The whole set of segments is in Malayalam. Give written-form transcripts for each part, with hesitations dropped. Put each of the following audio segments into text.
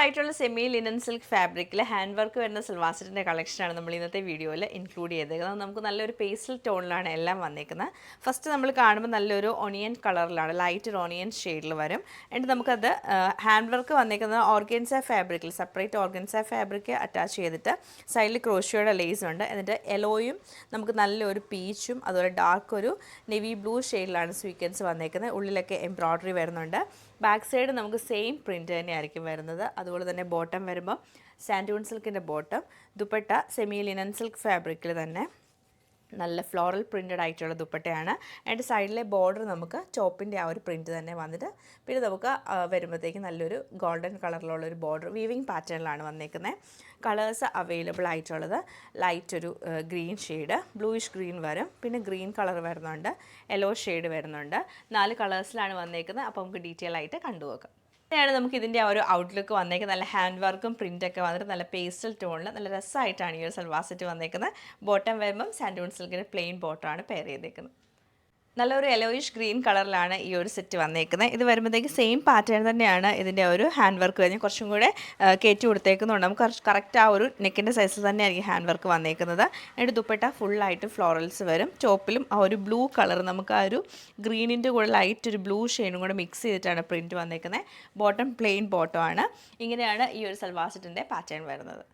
ആയിട്ടുള്ള സെമി ലിനൻ സിൽക്ക് ഫാബ്രിക്കിൽ ഹാൻഡ് വർക്ക് വരുന്ന സൽവാർ സെറ്റിൻ്റെ കളക്ഷനാണ് നമ്മൾ ഇന്നത്തെ വീഡിയോയിൽ ഇൻക്ലൂഡ് ചെയ്തേക്കുന്നത്. നമുക്ക് നല്ലൊരു പേസ്റ്റൽ ടോണിലാണ് എല്ലാം വന്നേക്കുന്നത്. ഫസ്റ്റ് നമ്മൾ കാണുമ്പോൾ നല്ലൊരു ഒണിയൻ കളറിലാണ്, ലൈറ്റ് ഒരു ഒണിയൻ ഷെയ്ഡിൽ വരും. എന്നിട്ട് നമുക്കത് ഹാൻഡ് വർക്ക് വന്നേക്കുന്നത് ഓർഗൻസ ഫാബ്രിക്കിൽ, സെപ്പറേറ്റ് ഓർഗൻസ ഫാബ്രിക് അറ്റാച്ച് ചെയ്തിട്ട് സൈഡിൽ ക്രോഷിയോയുടെ ലേസ് ഉണ്ട്. എന്നിട്ട് യെലോയും നമുക്ക് നല്ലൊരു പീച്ചും അതുപോലെ ഡാർക്ക് ഒരു നെവി ബ്ലൂ ഷെയ്ഡിലാണ് സ്വീക്വൻസ് വന്നേക്കുന്നത്. ഉള്ളിലൊക്കെ എംബ്രോയ്ഡറി വരുന്നുണ്ട്. ബാക്ക് സൈഡ് നമുക്ക് സെയിം പ്രിൻറ്റ് തന്നെയായിരിക്കും വരുന്നത്. അതുപോലെ തന്നെ ബോട്ടം വരുമ്പോൾ സാൻഡൂൺ സിൽക്കിൻ്റെ bottom, dupatta semi linen silk ഫാബ്രിക്കിൽ തന്നെ നല്ല ഫ്ലോറൽ പ്രിൻറ്റഡ് ആയിട്ടുള്ള ദുപ്പട്ടയാണ്. അതിൻ്റെ സൈഡിലെ ബോർഡർ നമുക്ക് ചോപ്പിൻ്റെ ആ ഒരു പ്രിൻറ്റ് തന്നെ വന്നിട്ട് പിന്നെ നമുക്ക് വരുമ്പോഴത്തേക്ക് നല്ലൊരു ഗോൾഡൻ കളറിലുള്ളൊരു ബോർഡർ വീവിങ് പാറ്റേണിലാണ് വന്നേക്കുന്നത്. കളേഴ്സ് അവൈലബിൾ ആയിട്ടുള്ളത് ലൈറ്റ് ഒരു ഗ്രീൻ ഷെയ്ഡ്, ബ്ലൂയിഷ് ഗ്രീൻ വരും, പിന്നെ ഗ്രീൻ കളർ വരുന്നുണ്ട്, യെല്ലോ ഷെയ്ഡ് വരുന്നുണ്ട്. 4 കളേഴ്സിലാണ് വന്നേക്കുന്നത്. അപ്പോൾ നമുക്ക് ഡീറ്റെയിൽ ആയിട്ട് കണ്ടുപോകാം. അങ്ങനെയാണ് നമുക്ക് ഇതിൻ്റെ ആ ഒരു ഔട്ട്ലുക്ക് വന്നേക്കുന്നത്. നല്ല ഹാൻഡ് വർക്കും പ്രിൻ്റൊക്കെ വന്നിട്ട് നല്ല പേസ്റ്റൽ ടോണിൽ നല്ല രസമായിട്ടാണ് ഈ ഒരു സൽവാർ സെറ്റ് വന്നേക്കുന്നത്. ബോട്ടം വരുമ്പം സാൻഡൂൺ സിൽക്കിൻ്റെ പ്ലെയിൻ ബോട്ടമാണ് പെയർ ചെയ്തേക്കുന്നത്. നല്ലൊരു യെലോയിഷ് ഗ്രീൻ കളറിലാണ് ഈ ഒരു സെറ്റ് വന്നേക്കുന്നത്. ഇത് വരുമ്പോഴത്തേക്ക് സെയിം പാറ്റേൺ തന്നെയാണ് ഇതിൻ്റെ ഒരു ഹാൻഡ് വർക്ക് കഴിഞ്ഞ് കുറച്ചും കൂടെ കയറ്റി കൊടുത്തേക്കുന്നുണ്ട്. നമുക്ക് കറക്റ്റ് ആ ഒരു നെക്കിൻ്റെ സൈസിൽ തന്നെയായിരിക്കും ഹാൻഡ് വർക്ക് വന്നേക്കുന്നത്. എന്നിട്ട് ദുപ്പട്ട ഫുള്ളായിട്ട് ഫ്ലോറൽസ് വരും. ചോപ്പിലും ആ ഒരു ബ്ലൂ കളർ നമുക്ക് ആ ഒരു ഗ്രീനിൻ്റെ കൂടെ ലൈറ്റ് ഒരു ബ്ലൂ ഷെയ്ഡും കൂടെ മിക്സ് ചെയ്തിട്ടാണ് പ്രിൻറ്റ് വന്നേക്കുന്നത്. ബോട്ടം പ്ലെയിൻ ബോട്ടമാണ്. ഇങ്ങനെയാണ് ഈ ഒരു സൽവാർ സെറ്റിൻ്റെ പാറ്റേൺ വരുന്നത്.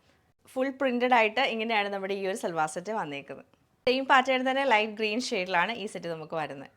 ഫുൾ പ്രിൻറ്റഡ് ആയിട്ട് ഇങ്ങനെയാണ് നമ്മുടെ ഈ ഒരു സൽവാർ സെറ്റ് വന്നേക്കുന്നത്. സെയിം പാറ്റേൺ തന്നെ ലൈറ്റ് ഗ്രീൻ ഷെയ്ഡിലാണ് ഈ സെറ്റ് നമുക്ക് വരുന്നത്.